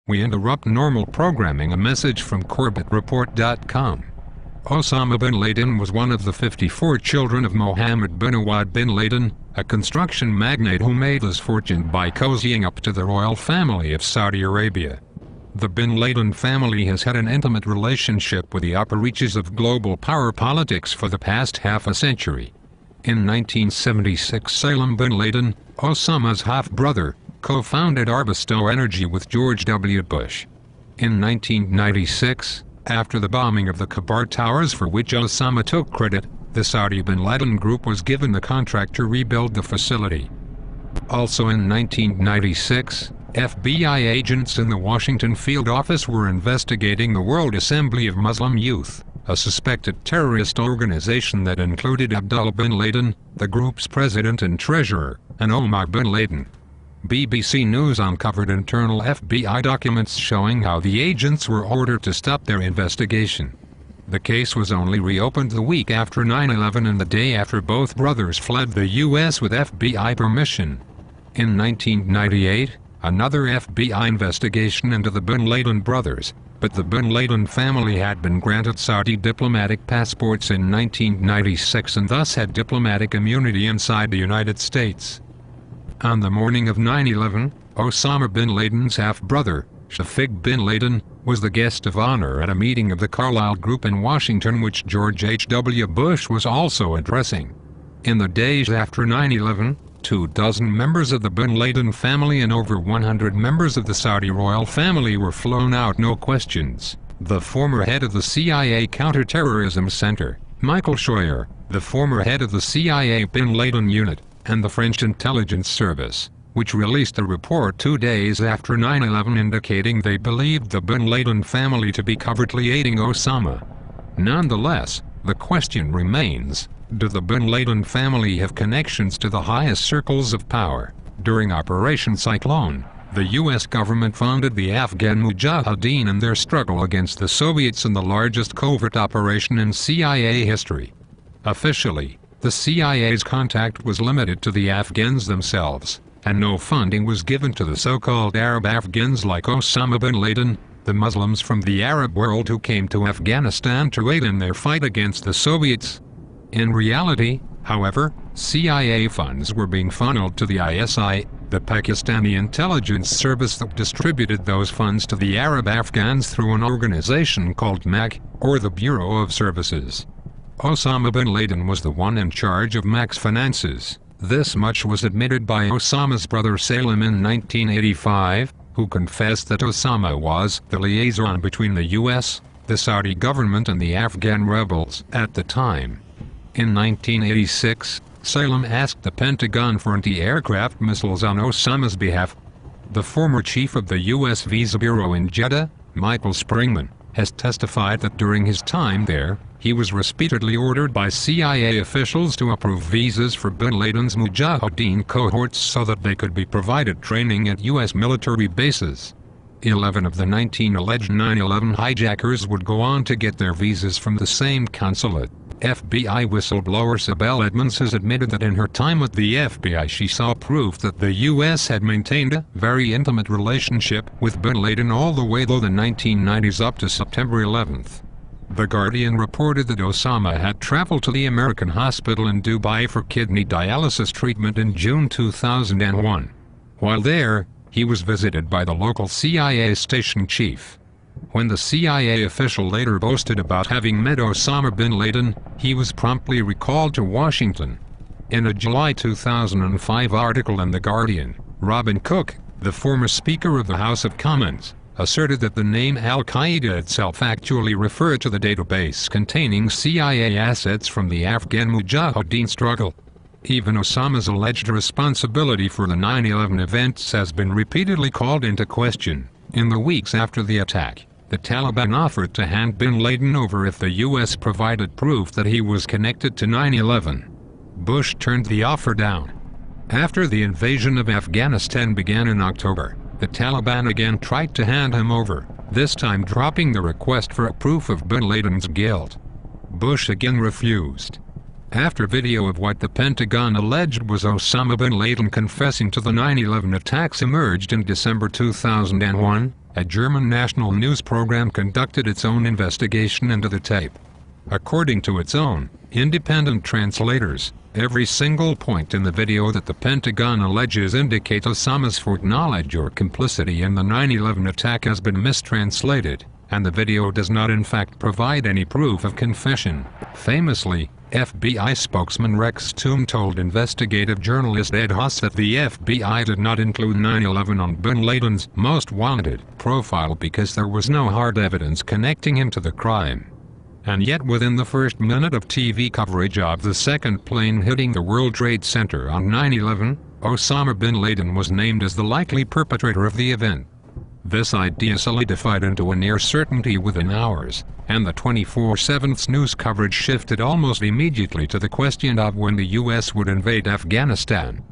We interrupt normal programming. A message from CorbettReport.com. Osama bin Laden was one of the 54 children of Mohammed bin Awad bin Laden, a construction magnate who made his fortune by cozying up to the royal family of Saudi Arabia. The bin Laden family has had an intimate relationship with the upper reaches of global power politics for the past half a century. In 1976, Salim bin Laden, Osama's half-brother, co-founded Arbusto Energy with George W. Bush. In 1996, after the bombing of the Kabar Towers, for which Osama took credit, the Saudi bin Laden Group was given the contract to rebuild the facility. Also in 1996, FBI agents in the Washington field office were investigating the World Assembly of Muslim Youth, a suspected terrorist organization that included Abdullah bin Laden, the group's president and treasurer, and Omar bin Laden. BBC News uncovered internal FBI documents showing how the agents were ordered to stop their investigation. The case was only reopened the week after 9/11 and the day after both brothers fled the U.S. with FBI permission. In 1998, another FBI investigation into the bin Laden brothers, but the bin Laden family had been granted Saudi diplomatic passports in 1996 and thus had diplomatic immunity inside the United States. On the morning of 9/11, Osama bin Laden's half-brother, Shafiq bin Laden, was the guest of honor at a meeting of the Carlyle Group in Washington which George H.W. Bush was also addressing. In the days after 9/11, 24 members of the bin Laden family and over 100 members of the Saudi royal family were flown out. No questions. The former head of the CIA Counterterrorism Center, Michael Scheuer, the former head of the CIA bin Laden unit, and the French intelligence service, which released a report 2 days after 9/11 indicating they believed the bin Laden family to be covertly aiding Osama. Nonetheless, the question remains, do the bin Laden family have connections to the highest circles of power? During Operation Cyclone, the U.S. government funded the Afghan Mujahideen in their struggle against the Soviets in the largest covert operation in CIA history. Officially, the CIA's contact was limited to the Afghans themselves, and no funding was given to the so-called Arab Afghans like Osama bin Laden, the Muslims from the Arab world who came to Afghanistan to aid in their fight against the Soviets. In reality, however, CIA funds were being funneled to the ISI, the Pakistani intelligence service that distributed those funds to the Arab Afghans through an organization called MAC, or the Bureau of Services. Osama bin Laden was the one in charge of MAC's finances. This much was admitted by Osama's brother Salim in 1985, who confessed that Osama was the liaison between the U.S., the Saudi government and the Afghan rebels at the time. In 1986, Salim asked the Pentagon for anti-aircraft missiles on Osama's behalf. The former chief of the U.S. Visa Bureau in Jeddah, Michael Springman, has testified that during his time there, he was repeatedly ordered by CIA officials to approve visas for bin Laden's Mujahideen cohorts so that they could be provided training at U.S. military bases. 11 of the 19 alleged 9/11 hijackers would go on to get their visas from the same consulate. FBI whistleblower Sibel Edmonds has admitted that in her time at the FBI she saw proof that the U.S. had maintained a very intimate relationship with bin Laden all the way through the 1990s up to September 11th. The Guardian reported that Osama had traveled to the American hospital in Dubai for kidney dialysis treatment in June 2001. While there, he was visited by the local CIA station chief. When the CIA official later boasted about having met Osama bin Laden, he was promptly recalled to Washington. In a July 2005 article in The Guardian, Robin Cook, the former Speaker of the House of Commons, asserted that the name Al-Qaeda itself actually referred to the database containing CIA assets from the Afghan Mujahideen struggle. Even Osama's alleged responsibility for the 9/11 events has been repeatedly called into question. In the weeks after the attack, the Taliban offered to hand bin Laden over if the U.S. provided proof that he was connected to 9/11. Bush turned the offer down. After the invasion of Afghanistan began in October, the Taliban again tried to hand him over, this time dropping the request for a proof of bin Laden's guilt. Bush again refused. After video of what the Pentagon alleged was Osama bin Laden confessing to the 9/11 attacks emerged in December 2001, a German national news program conducted its own investigation into the tape. According to its own independent translators, every single point in the video that the Pentagon alleges indicate Osama's foreknowledge or complicity in the 9/11 attack has been mistranslated, and the video does not in fact provide any proof of confession. Famously, FBI spokesman Rex Toome told investigative journalist Ed Haas that the FBI did not include 9/11 on bin Laden's most wanted profile because there was no hard evidence connecting him to the crime. And yet within the first minute of TV coverage of the second plane hitting the World Trade Center on 9/11, Osama bin Laden was named as the likely perpetrator of the event. This idea solidified into a near certainty within hours, and the 24/7 news coverage shifted almost immediately to the question of when the U.S. would invade Afghanistan.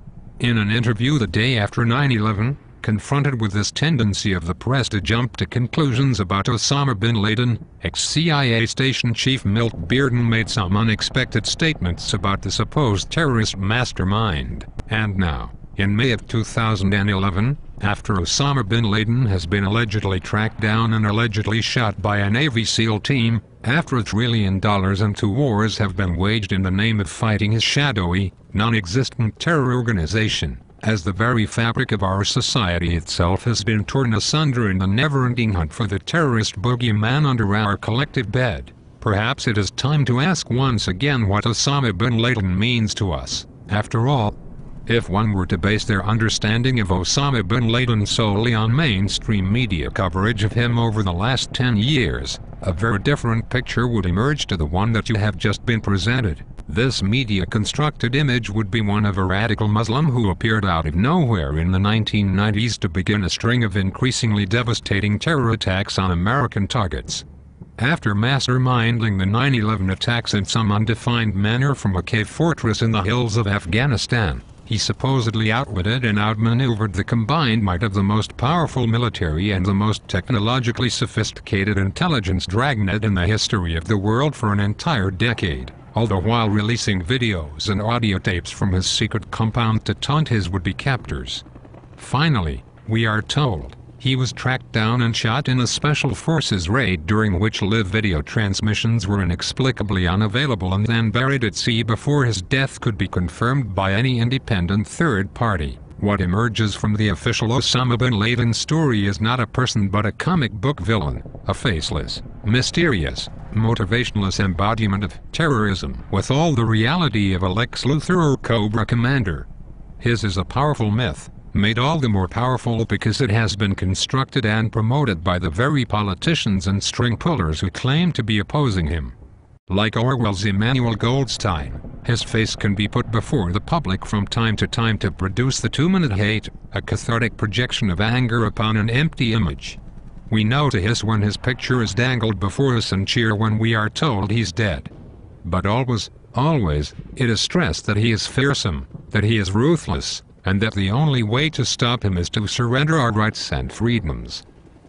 In an interview the day after 9/11, confronted with this tendency of the press to jump to conclusions about Osama bin Laden, ex-CIA station chief Milt Bearden made some unexpected statements about the supposed terrorist mastermind. And now, in May of 2011, after Osama bin Laden has been allegedly tracked down and allegedly shot by a Navy SEAL team, after $1 trillion and 2 wars have been waged in the name of fighting his shadowy, non-existent terror organization, as the very fabric of our society itself has been torn asunder in the never-ending hunt for the terrorist boogeyman under our collective bed, perhaps it is time to ask once again what Osama bin Laden means to us, after all. If one were to base their understanding of Osama bin Laden solely on mainstream media coverage of him over the last 10 years, a very different picture would emerge to the one that you have just been presented. This media-constructed image would be one of a radical Muslim who appeared out of nowhere in the 1990s to begin a string of increasingly devastating terror attacks on American targets. After masterminding the 9/11 attacks in some undefined manner from a cave fortress in the hills of Afghanistan, he supposedly outwitted and outmaneuvered the combined might of the most powerful military and the most technologically sophisticated intelligence dragnet in the history of the world for an entire decade, all the while releasing videos and audio tapes from his secret compound to taunt his would-be captors. Finally, we are told, he was tracked down and shot in a special forces raid during which live video transmissions were inexplicably unavailable and then buried at sea before his death could be confirmed by any independent third party. What emerges from the official Osama bin Laden story is not a person but a comic book villain, a faceless, mysterious, motivationless embodiment of terrorism with all the reality of a Lex Luthor or Cobra Commander. His is a powerful myth, made all the more powerful because it has been constructed and promoted by the very politicians and string pullers who claim to be opposing him. Like Orwell's Emmanuel Goldstein, his face can be put before the public from time to time to produce the 2-minute hate, a cathartic projection of anger upon an empty image. We know to hiss when his picture is dangled before us and cheer when we are told he's dead. But always, it is stressed that he is fearsome, that he is ruthless, and that the only way to stop him is to surrender our rights and freedoms.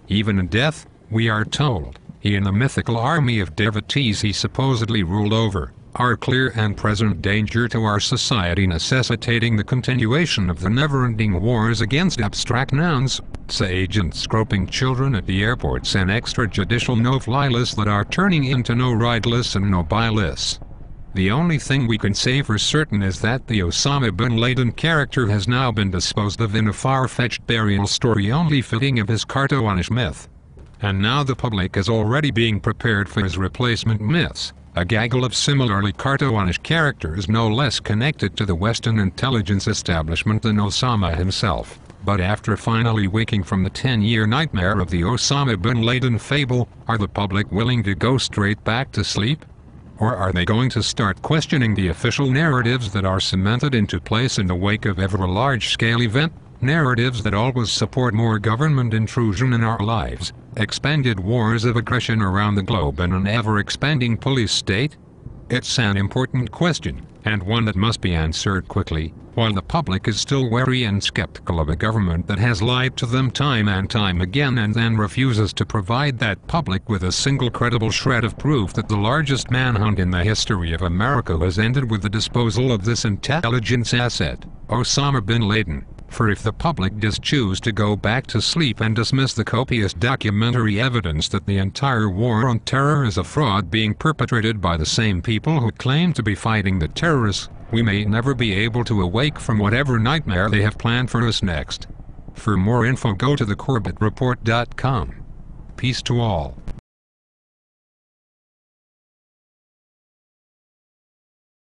Even in death, we are told, he and the mythical army of devotees he supposedly ruled over, are clear and present danger to our society, necessitating the continuation of the never-ending wars against abstract nouns, SA agents groping children at the airports and extrajudicial no-fly lists that are turning into no-ride lists and no-buy lists. The only thing we can say for certain is that the Osama bin Laden character has now been disposed of in a far-fetched burial story only fitting of his cartoonish myth. And now the public is already being prepared for his replacement myths, a gaggle of similarly cartoonish characters no less connected to the Western intelligence establishment than Osama himself. But after finally waking from the 10-year nightmare of the Osama bin Laden fable, are the public willing to go straight back to sleep? Or are they going to start questioning the official narratives that are cemented into place in the wake of every large-scale event? Narratives that always support more government intrusion in our lives, expanded wars of aggression around the globe and an ever-expanding police state? It's an important question, and one that must be answered quickly, while the public is still wary and skeptical of a government that has lied to them time and time again and then refuses to provide that public with a single credible shred of proof that the largest manhunt in the history of America has ended with the disposal of this intelligence asset, Osama bin Laden. For if the public does choose to go back to sleep and dismiss the copious documentary evidence that the entire war on terror is a fraud being perpetrated by the same people who claim to be fighting the terrorists, we may never be able to awake from whatever nightmare they have planned for us next. For more info, go to thecorbettreport.com. Peace to all.